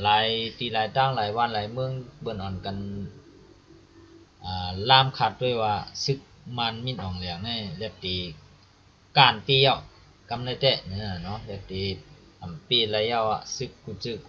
หลายตีหลายตั้งหลายวันหลายเมืองเบิ่นอ่อนกันล่ามขัดด้วยว่าซึกมันมินอ่องเหลียงนี่เรียบตีการตีอ่ะกำในเตะเนี่ยเนาะเรียบตีปีระยะอ่ะซึกกูจึก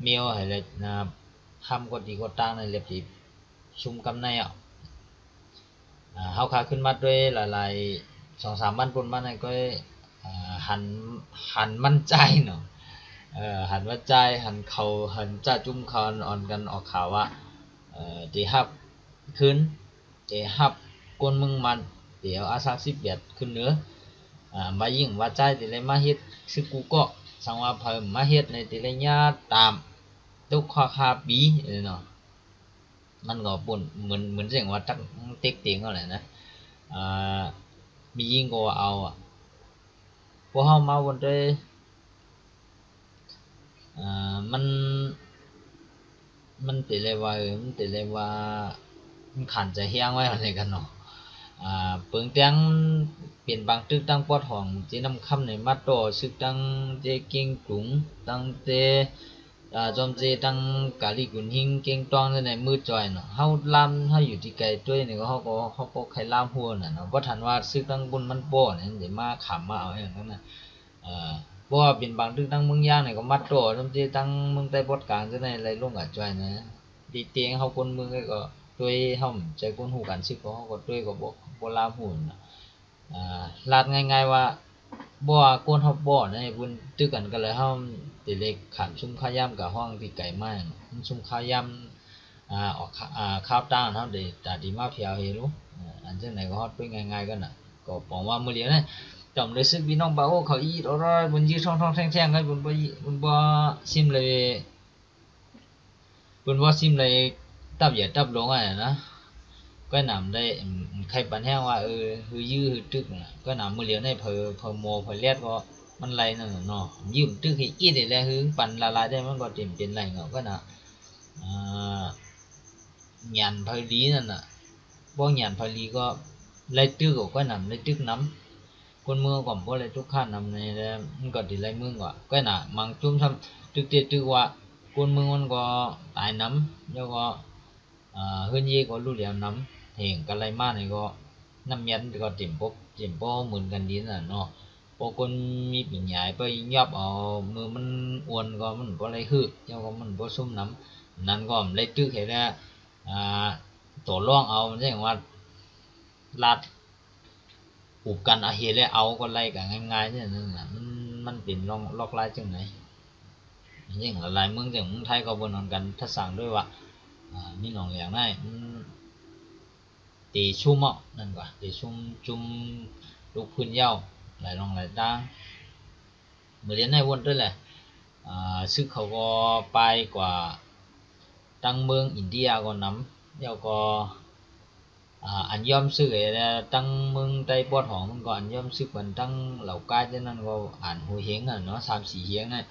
เมียวให้เลยนะทำก็ดีก็ตั้งในเรียบตีชุมกำในอ่ะเฮาขาขึ้นมาด้วยหลายๆ2-3วันปุ่นมาในก็หันหันมั่นใจเนาะหันมั่นใจหันเขาหันจ้าจุ้มเขาอ่อนกันออกข่าวว่าตีฮับขึ้นตีฮับก้นมึงมันเดี๋ยวอาสาสิบเบียดขึ้นเนื้อมายิ่งว่าใจตีเลยมาเฮ็ดซึกูก็สังว่าเพิ่มมาเฮ็ดในตีเลยญาตามตุกข้อคาปีเนาะมันก็ปุ่นเหมือนเสียงว่าตักเต็กเตียงก็แหละนะมียิ่งก็เอาพวกเฮามาวันด้วยมันติเลยว่ามันติเลยว่ามันขันจะเฮียงไว้อะไรกันเนาะเปิงเตียงเปลี่ยนบางตึกตั้งปอดห้องจีน้ำค่ำในมัดโตซึกตั้งเจเก่งกุ๋งตั้งเจจอมเจตั้งกาลีกุนหิงเก่งตองในมือจอยเนาะเฮาลามเฮาอยู่ที่ไกลด้วยนี่ก็เฮาก็ใครลามหัวน่ะเนาะบ่ทันว่าซึกตั้งบุญมันโป้เนี่ยเดี๋ยวมาขำมาเอาอย่างนั้นน่ะเพราะว่าเป็นบางตึกตั้งเมืองย่างนี่ก็มัดโตจอมเจตั้งเมืองใต้ปอดกลางจังได๋ไหลลงกับจอยนะดีเตียงเฮาคนเมืองก็ด้วยเฮาใจคนฮู้กันซึกก็เฮาก็ด้วยก็บ่ลามหูน่ะลาดง่ายๆว่าบ่ว่าก้นเฮาบ่ในบุญตึกกันก็เลยเฮาติเล็กขันซุ่มข้าย่ำกับห้องที่ไกลมากซุ่มข้าย่ำออกข้าวต้านเฮาได้ตาดีมาเพียวเฮรู้อันจังไหนก็ฮอดไปง่ายๆกันน่ะก็บอกว่ามื้อเดียวนี่จอมเลยซึกพี่น้องบ่าวเขาอีอร่อยบุญยืดท่องๆแท่งๆให้บุญบ่ซิมเลยบุญบ่ซิมเลยตับอย่าตับลงอ่ะนะก็นำได้ใครปันแห้งว่าคือยื้อตึกน่ะก็นำมือเหลียวในเพอโมเพอเลียดก็มันไหลนั่นน่ะเนาะยืมตึกให้อีได้แล้วคือปันละลายได้มันก็เต็มเป็นไหลเงาก็น่ะหยันเพอลีนั่นน่ะบ่หยันเพอลีก็ไหลตึกก็นำไหลตึกน้ำคนเมืองก็บ่ไหลทุกข้านำในแล้วมันก็สิไหลเมืองก็น่ะมังจุ่มทำตึกเตตึกว่าคนเมืองมันก็ตายน้ำแล้วก็เฮือนเย่ก็รู้แล้วน้ำเห็นกันไรมากนี่ก็น้ำยันก็เต็มปเหมือนกันดีน่ะเนาะพอคนมีปัญญาไปยับเอามือมันอ้วนก็มันบ่ไรฮึเจ้าก็มันบ่ซุ่มน้ำนั่นก็ไรตึกเห็นแล้วตัวร่องเอามันจะอย่างว่าลาดปลูกกันอาเฮแล้วเอาก็ไรกันง่ายๆเนี่ยนั่นน่ะมันเป็นลองลอกลายจังไหนอย่างหลายเมืองอย่างเมืองไทยก็บนนอนกันถ้าสั่งด้วยว่ามีหนองเหลียงได้ตีชุ่มอ่ะนั่นกว่าตีชุ่มลูกพื้นเย้าหลายรองหลายตั้งเมื่อเรียนในวนด้วยแหละซึกเขาก็ไปกว่าตั้งเมืองอินเดียก็นำเย้าก็อันยอมซึกไอ้ตั้งเมืองใต้ปอดหองมันก็อันยอมซึกมันตั้งเหล่ากายจังนั้นก็อ่านหูเฮงอ่ะเนาะ3-4เฮงน่ะ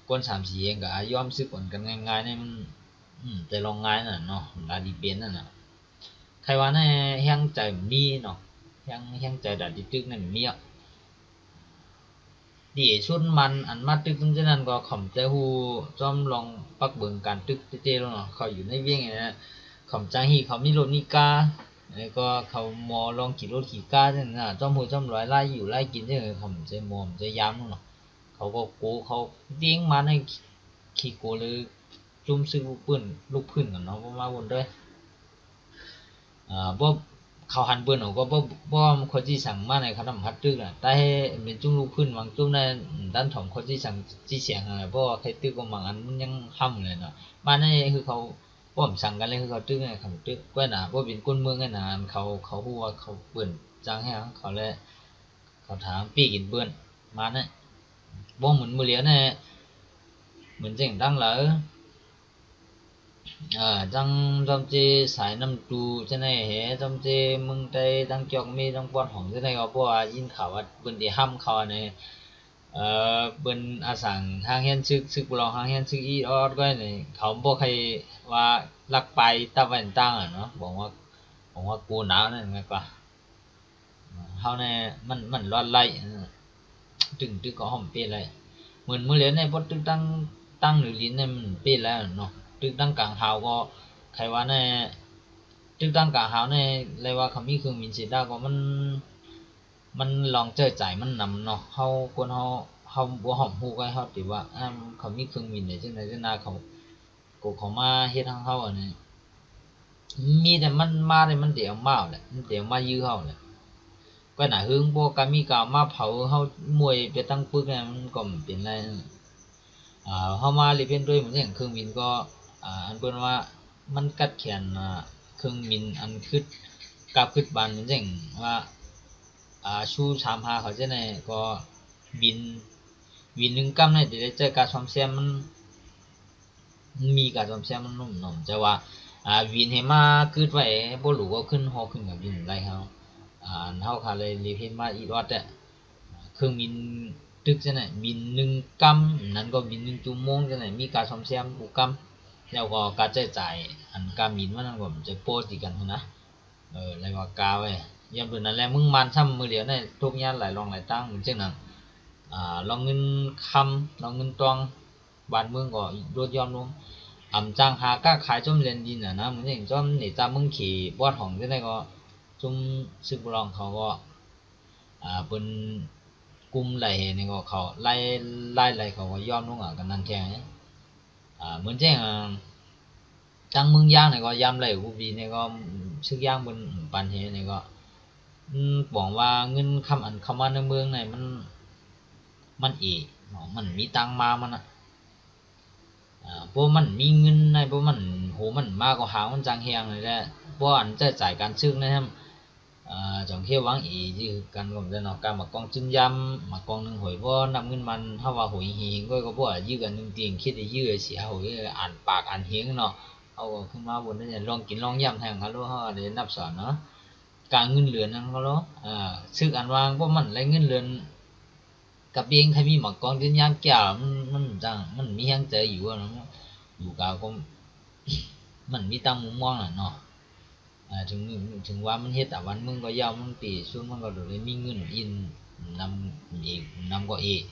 ก้น3-4เฮงก็ยอมซึกกันง่ายๆนี่มันแต่ลองง่ายน่ะเนาะลาดีเป็นนั่นน่ะใครว่าในแห้งใจมีเนาะแห้งใจดัดดิตึกนั่นมีอ่ะดีชุดมันอันมาตึกตรงนั้นก็ขำใจฮูจอมลองปักเบิ่งการตึกเต้ๆแล้วเนาะเขาอยู่ในเวียงไงนะขำจังฮีเขามีรถมีกาแล้วก็เขามอลองขี่รถขี่กาจังน่ะจอมหูจอมร้อยไล่อยู่ไล่กินจังขำใจมอมใจยามเนาะเขาก็โกเขาเด้งมาในขี่โกเลยจุ่มซื้อลูกพื้นกันเนาะบ่มาวนด้วยบ่เขาหันเปิ้นก็บ่คนที่สั่งมาในคณะพัดตึกน่ะแต่เป็นจุ่มลูกพื้นบางจุ่มในด้านถมคนที่สั่งที่เสียงอะไรเพราะว่าใครตึกก็บางอันมันยังค่ำเลยเนาะบ้านนี้คือเขาป้อมสั่งกันเลยคือเขาตึกไงเขาตึกก็น่ะบ่เป็นคนเมืองไงน่ะเขาฮู้ว่าเขาเปิ้นจังให้เขาเลยเขาถามปี้กินเปิ้นมานะบ่เหมือนมื้อเหลียวนี่เหมือนจังดังเหรอtrong chi sải năm tu thế này hệ trong chi mừng tây đang chọc mi đang quan hỏng thế này có bao in khảo vật bên đi ham khảo này bênสั่งห้างเฮียนซึกบุรองห้างเฮียนซึกอีออดก็นี่เขาบ่ใครว่าลักไปตะวันตั้งอ่ะเนาะบอกว่ากูหนาวนั่นไงกว่าเฮาเนี่ยมันร้อนไล่ตึงก็ห่มเปเลยเหมือนมื้อเหลียในบ่ตึงตั้ง ตั้งหรือลิ้นเนี่ยมันเป็นแล้วเนาะตึกตั้งกลางหาวก็ใครว่าในตึกตั้งกลางหาวในเรียกว่าเขามีเครื่องบินเสร็จก็มันลองเจอใจมันนำเนาะเขาคนเขาบ่หอมฮู้ก็เขาติว่าเขามีเครื่องบินได้จังได๋จังนาเขามาเฮ็ดทางเฮาอันนี้มีแต่มันมาได้มันเดี๋ยวมาแหละมันเดี๋ยวมายื้อเฮาแหละก็น่ะหึงบ่ก็มีกามาเผาเฮามวยไปตั้งปึกเนี่ยมันก็เป็นไรเฮามาลิเป็นด้วยเหมือนอย่างเครื่องบินก็อันเปิ้นว่ามันกัดแขนเครื่องบินอันคึดกลับคึดบานเหมือนอย่างว่าชู35เขาจะไหนก็บินวินหนึ่งกำในเดี๋ยวได้เจอการซ่อมแซมมันมีการซ่อมแซมมันนุ่มหน่อมจะว่าวินให้มาคืดไว้บ่รู้ว่าขึ้นฮอขึ้นกับวินไรเฮาเฮาค่ะเลยรีเพนมาอีรอดแต่เครื่องบินตึกจังไหนบิน1กำนั้นก็บิน1ชั่วโมงจังไหนมีการซ่อมแซมอุกำแล้วก็การใช้จ่ายอันการบินมันก็จะโปรติกันนะแล้วก็กาไว้ยามเพิ่นนั่นแหละมึงมันซ้ำมื้อเดียวในทุกอย่างหลายรองหลายตั้งเหมือนจังนั้นลองเงินคำลองเงินตองบ้านเมืองก็ลดย่อมลงจ้างหาก้าขายจมเรียนดินนะเหมือนอย่างจอมนี่ตามมึงขี่บอดของที่ไหนก็จุ่มซึกบลองเขาก็เป็นกลุ่มไหลนี่ก็เขาไล่เขาก็ย่อมลงกันนั่นแทงเหมือนแจ้งจังมึงย่างนี่ก็ยำไหลกูบีนี่ก็ซึกย่างบนปันเฮนี่ก็บอกว่าเงินคำอันคำว่าในเมืองนี่มันอีมันมีตังมามันพวกมันมีเงินในพวกมันโหมันมากกว่าหามันจังเฮียงเลยแหละพวกอันจะจ่ายการซึ่งนะครับจงเที่ยววังอีที่กันก็จะเนาะการมากองจึงยำมากองหนึ่งหอยพวกนำเงินมันถ้าว่าหอยหิงก็พวกยื้อกันจริงๆคิดจะยื้อเสียหอยอ่านปากอ่านเฮียงเนาะเอาขึ้นมาบนนั้นลองกินลองย่ำแทงเขารู้เขาเดี๋ยวนับสอนเนาะการเงินเหลือนั้นเขารู้ซึ่งอันวางพวกมันไรเงินเหลือกับเองใครมีหมากองจึงยำแก่มันจังมันมีแห้งใจอยู่เนาะอยู่กาวก็มันมีตั้งมุมมองเนาะถึงว่ามันเฮ็ดแต่วันมึงก็ยาวมึงตีส่วนมันก็โดยมีเงินอินนำอีกนำก็อีก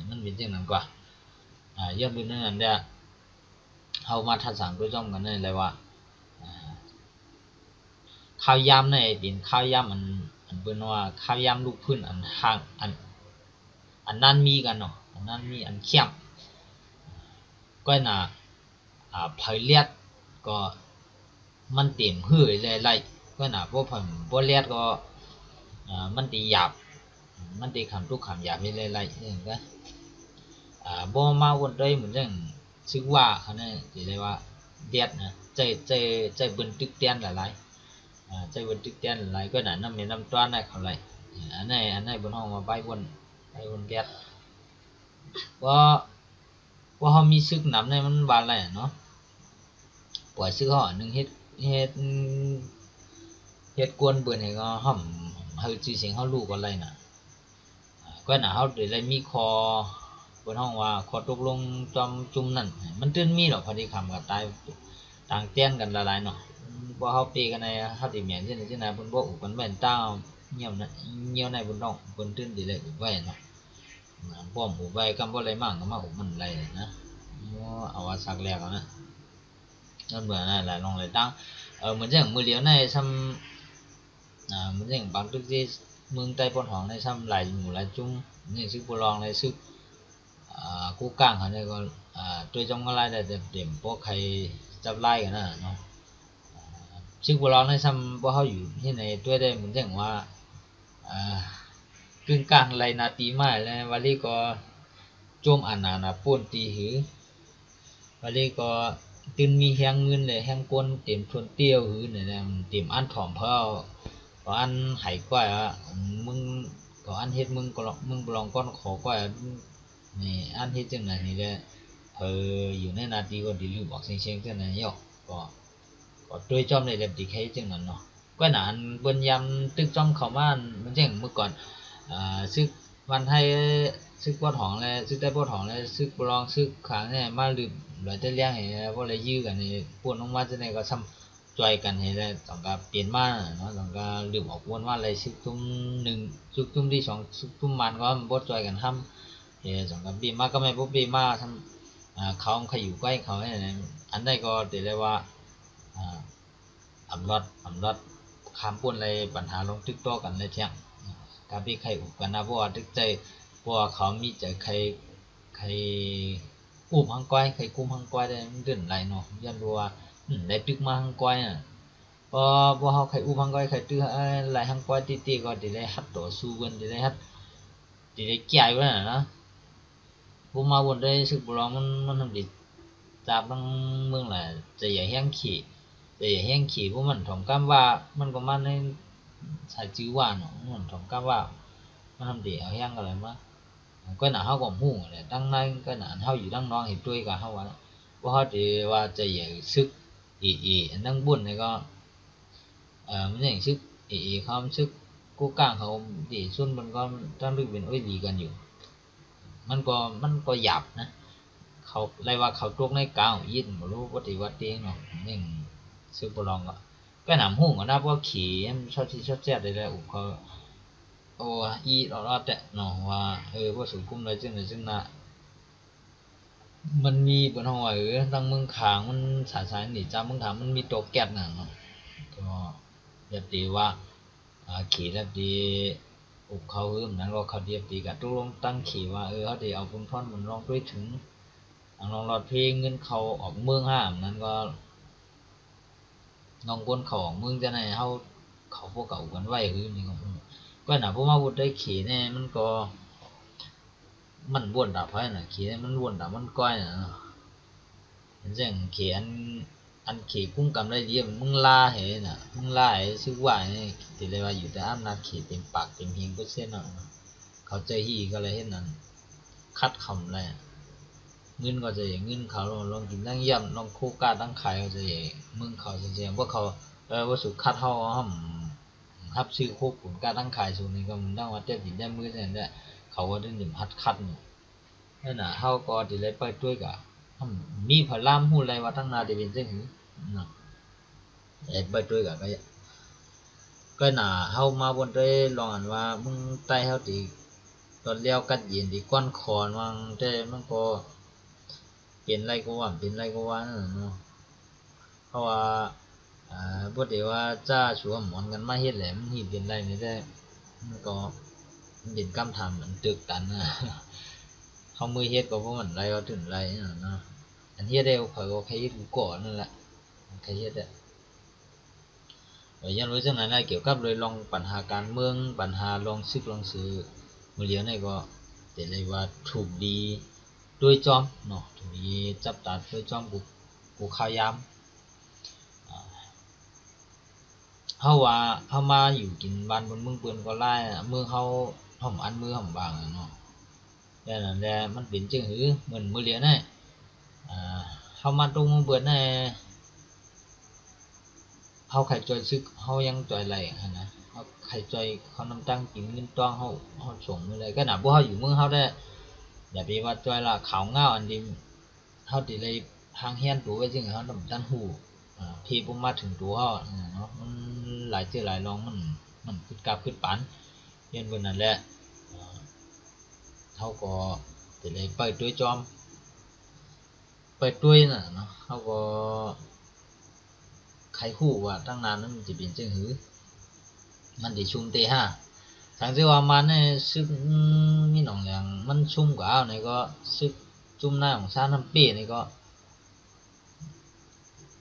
มันเป็นจังนั้นกว่าย้อนเป็นนั้นเด้อเฮามาทัดสั่งด้วยจ้อมกันได้เลยว่าข้าวยำในเป็นข้าวยำอันเปิ้นว่าข้าวยำลูกพื้นอันห่างอันนั้นมีกันเนาะอันนั้นมีอันเข้มก็น่ะเผยเลียดก็มันเต็มหื้อเลยไล่ก็น่ะพวกผมบ่เลียดก็มันตีหยาบมันตีคำทุกคำหยาบเลยไล่เองก็บ่มาวนเลยเหมือนจังซึ่งว่าเขาเนี่ยสิได้ว่าเลียดนะใจเบิ่นตึกเตียนหลายใจเบิ่นตึกเตียนหลายก็น่ะน้ำเม็ดน้ำตาลได้เขาไล่อันไหนบนห้องมาใบวนเลียดว่าเฮามีซึกนำในมันบาดอะไรเนาะปล่อยซึกเฮาอันนึงเฮ็ดกวนเบิ่นให้ก็ห่อมเฮาชื่อเสียงเฮารู้ก็ไรน่ะก็น่ะเฮาได้มีคอบนห้องว่าขอตกลงจอมจุ่มนั่นมันตื่นมีหรอกพอดีคำก็ตายต่างแจ้นกันหลายๆเนาะบ่เฮาเปกันในเฮาสิแม่นจังได๋จังได๋เพิ่นบ่อุกันแม่นต้าเหี่ยวนะเหี่ยวในเพิ่นน้องเพิ่นตื่นสิได้อุไว้เนาะป้อมอุไว้กำบ่ไรมั่งก็มาอุมันไรนะเอาว่าสักแรกแล้วนะนั่นเหมือนหลายลองหลายตั้งเหมือนอย่างมือเลี้ยวในซ้ำเหมือนอย่างบางทุกที่เมืองใต้ปนหองในซ้ำหลายหมู่หลายจุ้มนี่ซึกบุรองในซึกกู้ก้างเขาเนี่ยก็ตัวจงก็ไล่ได้เต็มพวกใครจับไล่กันนะเนาะซึกบุรองในซ้ำพวกเขาอยู่ที่ไหนตัวได้เหมือนอย่างว่ากึ่งกลางไรนาตีมาแล้ววันนี้ก็โจมอันนาป่นตีหือวันนี้ก็ตื่นมีแหงเงินเลยแหงก้นเต็มชวนเตี้ยวหือเนี่ยเต็มอันถ่อมเพราก็อันไห้ก้อยอ่ะมึงก็อันเฮ็ดมึงก็มึงลองก้อนขอก้อยนี่อันเฮ็ดจังไหนนี่แหละอยู่ในนาทีก็ดีลืมบอกเสียงๆจังไหนย่อก็โดยจอมในเล็บดีแค่จังนั้นเนาะก็นานเบิ่นยำตึกจอมเข้ามามันจังเมื่อก่อนซึกวันไทยซึกปอดหองเลยซึกได้ปอดหองเลยซึกบลองซึกขางเนี่ยมาลืมหลายแต่เลี้ยงเห็นว่าอะไรยื้อกันนี่ปวนลงมาจะไหนก็ซ้ำจอยกันเห็นแล้วต้องการเปลี่ยนมาเนาะต้องการลืมออกวนว่าอะไรซึกตุ้มหนึ่งซึกตุ้มที่สองซึกตุ้มมันก็บ่จอยกันทำต้องการปีมาก็ไม่บ่ปีมาท เขาใครอยู่ใกล้เขาเนี่ยอันใดก็ติเลยว่าอำรอดข้ามพ้นเลยปัญหาลงตึกโตกันเลยเที่ยงการที่ใครอุบกันนะเพราะว่าตึกใจเพราะว่าเขามีใจใครอุ้มหังก้อยใครกุมหังก้อยได้มันเดินไรเนาะยันรู้ว่าได้ตึกมาหังก้อยน่ะพอเขาใครอุ้มหังก้อยใครตึกไรหังก้อยตีก็ติได้ฮัดต่อสู้กันติได้ฮัดติได้แก่ไว้น่ะนะพวกมาบนได้สึกบุรองมันทำดิจับทั้งเมืองแหละจะอย่าแห้งขี่จะอย่าแห้งขี่พวกมันถมก้ามว่ามันก็มันในสายจื้อว่าเนาะมันถมก้ามว่ามันทำดีเอาแห้งกันเลยมั้งก็หนาเขาก็หูเลยตั้งในก็หนาเขาอยู่ตั้งน้องเห็นด้วยกับเขาว่าเขาดีว่าจะอย่าซึกนั่งบุญนี่ก็มันอย่างซึกเขาซึกกู้กลางเขาดีส่วนมันก็ตั้งรึกเป็นอ้อยดีกันอยู่มันก็หยาบนะเขาไล่ว่าเขาตกในกลางยินบ่รู้ปฏิวัติเนาะนี่ซื้อบ่ลองก็หนำหุ้งก็นะเพราะขี่มันชอบที่ชอบแจ๊ดได้อุเขาโอ้อีรอดแต่เนาะว่าพวกสุขุมเลยจึงนะมันมีบนห้องว่าตั้งเมืองขางมันสายนี่จ้าเมืองขางมันมีตัวแก๊สน่ะเนาะก็แบบดีว่าขี่แล้วดีอุกเขานั้นก็เขาเดียบดีกับตุลงตั้งขี่ว่าเขาดีเอาคุณท่อนมันลองด้วยถึงลองรอดเพลงเงินเขาออกเมืองห้ามนั้นก็น้องบนเขาออกเมืองจะไหนเขาพวกเก่ากันไว้นี่ก็หนาพวกมาบุได้ขี่เนี่ยมันก็มันวนดับไว้น่ะขี่มันวนดับมันก้อยน่ะจังขี่อันขี่กุ้งกำได้เยี่ยมมึงล่าเหน่ะมึงล่าชื่อว่าเนี่ยติเลยว่าอยู่แต่อำนาจขี่เต็มปากเต็มเฮงก็เส้นน่ะเขาใจฮีก็เลยเห็นนั้นคัดคำเลยเงินก็จะอย่างเงินเขาลองกินตั้งย่ำลองคู่กาตั้งขายก็จะอย่างมึงเขาจะอย่างว่าเขาว่าสุคัดเขาฮับซื้อคู่ผลการตั้งขายส่วนนี้ก็มันตั้งว่าเจ็บดินได้มือเนี่ยเขาก็ได้หนึ่งฮัดคัดนั่นน่ะเขาก็จะเลยไปด้วยกับมีพลามหูอะไรว่าตั้งนาจะเป็นเช่นนี้นะไปด้วยกับก็น่ะเขามาบนได้ลองอ่านว่ามึงไต่เขาตีตอนเลี้ยวกัดเย็นดีก้อนคอนวางแต่มันก็เป็นไรก็ว่าเป็นไรก็ว่านั่นเนาะเพราะว่าบ่ได้ว่าจ้าชัวหมอนกันมาเฮ็ดแหละมันหิเป็นไรนี่แต่มันก็มันเป็นกำทำมันตึกกันนะเขามือเฮ็ดก็บ่มันไรก็ถึงไรนั่นเนาะอันเฮ็ดได้ข่อยก็แค่เฮ็ดกูก่อนนั่นแหละแค่เฮ็ดยันรู้จังนั้นเกี่ยวกับเลยลองปัญหาการเมืองปัญหาลองซึกลองซื้อมือเลี้ยงนี่ก็แต่เลยว่าถูกดีด้วยจอมเนาะถูกดีจับตาด้วยจอมกูข่าวยามเฮาว่าเฮามาอยู่กินบ้านบนเมืองเปื้อนก็หลายเมืองเฮาห่อมอันมือห่อมบางเนาะแต่นั่นแหละมันเป็นจังหือเหมือนมื้อเลี้ยงนี่เฮามาตรงเมืองเปื้อนนี่เฮาไข่จอยซึกเฮายังจอยไหลนะเฮาไข่จอยเขานำตั้งกินเงินต้องเฮาส่งมื้อใดก็น่ะบ่เฮาอยู่เมืองเฮาได้อย่าไปว่าจอยละขาวเงาอันดิเฮาติเลยทางเฮียนตัวไว้จึงเฮานำตันหูพี่บ่มาถึงตัวเฮาเนาะมันหลายเทื่อหลายรองมันคึดกลับคึดปานเฮียนเพิ่นนั่นแหละเฮาก็ติเลยไปด้วยจอมไปด้วยน่ะเนาะเฮาก็ใครฮู้ว่าตั้งนานนั้นมันจะเป็นจังหือมันได้ชุมเตฮะทางที่ว่ามันเนี่ยซึกมีหนองอย่างมันชุ่มกว่าเอานี่ก็ซึกจุ่มหน้าของชาน้ำปีนี่ก็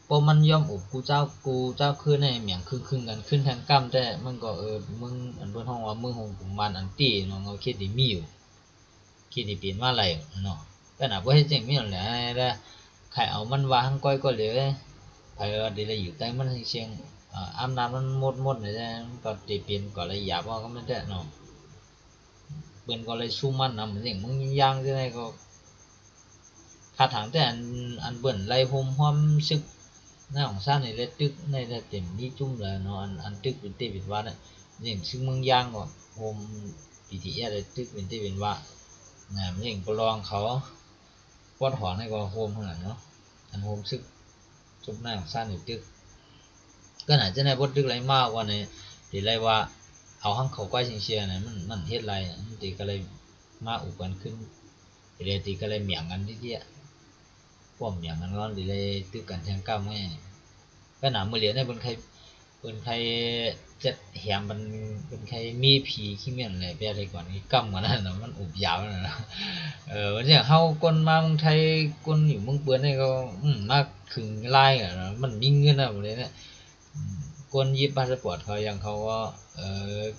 พอมันยอมอุบกูเจ้าขึ้นในเหมียงครึ่งกันขึ้นทางกั้มแต่มันก็มึงอันเพิ่นฮ้องว่ามึงของผมมันอันตีเนาะเอาคิดดิมีอยู่คิดดิเป็นว่าอะไรเนาะก็น่ะบ่เฮ็ดจังมีนั่นแหละแล้วใครเอามันว่าหังก้อยก็เลยไผว่าได้เลยอยู่ใต้มันเชียงอาบน้ำมันหมดเลยก็ติเป็นก็เลยหยาบว่าก็มันแต่เนาะเปิ้นก็เลยสู้มันนำสิ่งมึงย่างจังได๋ก็ถ้าถางแต่อันเบิ่นไล่โฮมฮ้อมซึกหน้าของซ่านนี่เลยตึกในแต่เต็มนี่จุ่มเลยเนาะอันตึกเป็นเตเป็นว่าน่ะอย่างซึ่งมึงย่างก็โฮมปีที่เลยตึกเป็นเตเป็นว่าน่ะมันอย่างก็ลองเขาปอดหอนให้ก็โฮมหั่นเนาะอันโฮมซึกจุ่มหน้าของซ่านนี่ตึกก็น่าจะได้บ่ตึกไรมากว่านี่สิไล่ว่าเอาหังเขาก้อยเชียๆน่ะมันเฮ็ดไรมันติก็เลยมาอุกันขึ้นเดี๋ยวติก็เลยเหมียงกันทีเดียว ป้อมอย่างนั้นร้อนดีเลยตื้อกันแทงก้าวแม่ก็หนามือเหรียญเนี่ยบนใครจะแหมมันบนใครมีผีขี้เมียนอะไรไปอะไรก่อนนี้กำกันนั่นนะมันอุบยาวนะวันนี้เฮาคนมาเมืองไทยคนอยู่เมืองเปือนนี่ก็มากถึงไล่อ่ะมันมีเงินอะเลยเนี่ยคนยิบพาสปอร์ตเขายังเขาก็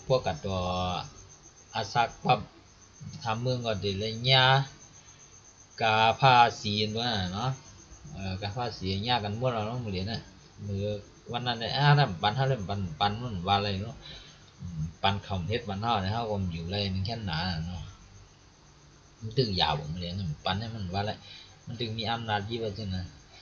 พวกกับตัวอาซักปั๊บทำเมืองก็ดีเลยญากาภาษีด้วยเนาะกาภาษีญากันหมดเราเนาะมือเรียนน่ะมือวันนั้นเนี่ยนั่นปันเท่าไรปันมันว่าอะไรเนาะปันคำเฮ็ดปันเท่าเนี่ยเฮาก็อยู่เลยมันแค่หนาเนาะมันตึงยาวผมเรียนปันให้มันว่าอะไรมันตึงมีอำนาจยี่ว่าจังนะ